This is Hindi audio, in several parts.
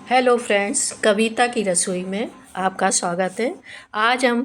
हेलो फ्रेंड्स, कविता की रसोई में आपका स्वागत है। आज हम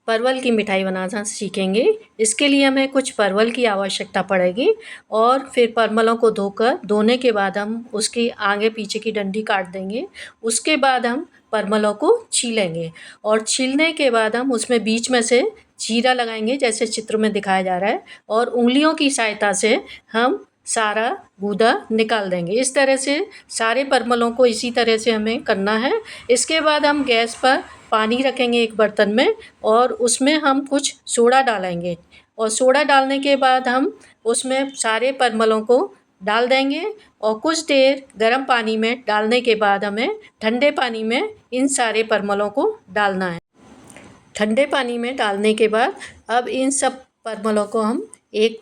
परवल की मिठाई बनाना सीखेंगे। इसके लिए हमें कुछ परवल की आवश्यकता पड़ेगी और फिर परवलों को धोने के बाद हम उसकी आगे पीछे की डंडी काट देंगे। उसके बाद हम परवलों को छीलेंगे और छीलने के बाद हम उसमें बीच में से चीरा लगाएंगे, जैसे चित्र में दिखाया जा रहा है, और उंगलियों की सहायता से हम सारा गूदा निकाल देंगे। इस तरह से सारे परवलों को इसी तरह से हमें करना है। इसके बाद हम गैस पर पानी रखेंगे एक बर्तन में और उसमें हम कुछ सोडा डालेंगे और सोडा डालने के बाद हम उसमें सारे परवलों को डाल देंगे और कुछ देर गर्म पानी में डालने के बाद हमें ठंडे पानी में इन सारे परवलों को डालना है। ठंडे पानी में डालने के बाद अब इन सब परवलों को हम एक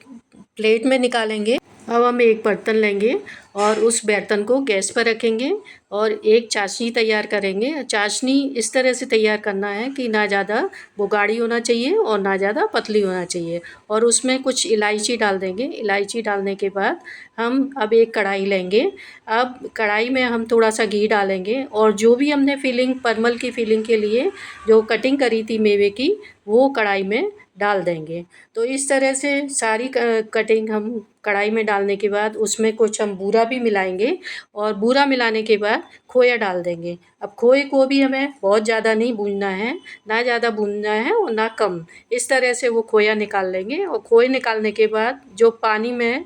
प्लेट में निकालेंगे। अब हम एक बर्तन लेंगे और उस बर्तन को गैस पर रखेंगे और एक चाशनी तैयार करेंगे। चाशनी इस तरह से तैयार करना है कि ना ज़्यादा वो गाढ़ी होना चाहिए और ना ज़्यादा पतली होना चाहिए, और उसमें कुछ इलायची डाल देंगे। इलायची डालने के बाद हम अब एक कढ़ाई लेंगे। अब कढ़ाई में हम थोड़ा सा घी डालेंगे और जो भी हमने परवल की फिलिंग के लिए जो कटिंग करी थी मेवे की, वो कढ़ाई में डाल देंगे। तो इस तरह से सारी कटिंग हम कढ़ाई में डालने के बाद उसमें कुछ हम बूरा भी मिलाएंगे और बूरा मिलाने के बाद खोया डाल देंगे। अब खोए को भी हमें बहुत ज़्यादा नहीं भूनना है, ना ज़्यादा भूनना है और ना कम। इस तरह से वो खोया निकाल लेंगे और खोए निकालने के बाद जो पानी में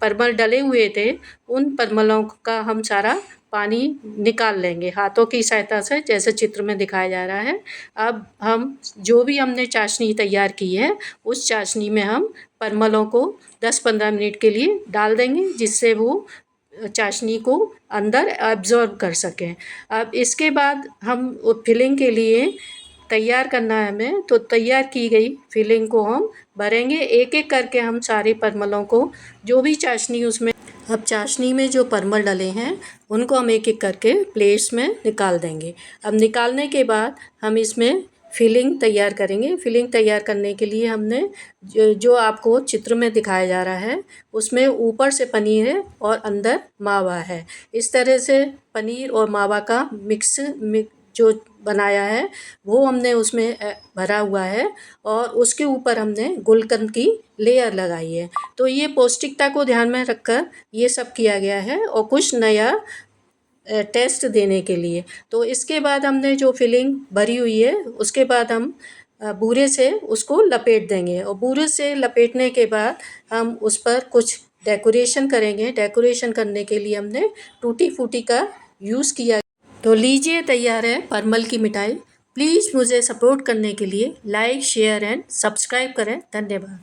परवल डले हुए थे, उन परवलों का हम सारा पानी निकाल लेंगे हाथों की सहायता से, जैसे चित्र में दिखाया जा रहा है। अब हम जो भी हमने चाशनी तैयार की है, उस चाशनी में हम परवलों को 10-15 मिनट के लिए डाल देंगे, जिससे वो चाशनी को अंदर एब्जॉर्ब कर सकें। अब इसके बाद हम फिलिंग के लिए तैयार करना है हमें, तो तैयार की गई फिलिंग को हम भरेंगे एक एक करके। हम सारे परवलों को जो भी चाशनी उसमें, अब चाशनी में जो परवल डले हैं उनको हम एक एक करके प्लेट्स में निकाल देंगे। अब निकालने के बाद हम इसमें फिलिंग तैयार करेंगे। फिलिंग तैयार करने के लिए हमने जो आपको चित्र में दिखाया जा रहा है, उसमें ऊपर से पनीर है और अंदर मावा है। इस तरह से पनीर और मावा का मिक्स जो बनाया है वो हमने उसमें भरा हुआ है और उसके ऊपर हमने गुलकंद की लेयर लगाई है। तो ये पौष्टिकता को ध्यान में रखकर ये सब किया गया है और कुछ नया टेस्ट देने के लिए। तो इसके बाद हमने जो फिलिंग भरी हुई है, उसके बाद हम बूरे से उसको लपेट देंगे और बूरे से लपेटने के बाद हम उस पर कुछ डेकोरेशन करेंगे। डेकोरेशन करने के लिए हमने टूटी फूटी का यूज़ किया। तो लीजिए, तैयार है परवल की मिठाई। प्लीज़ मुझे सपोर्ट करने के लिए लाइक, शेयर एंड सब्सक्राइब करें। धन्यवाद।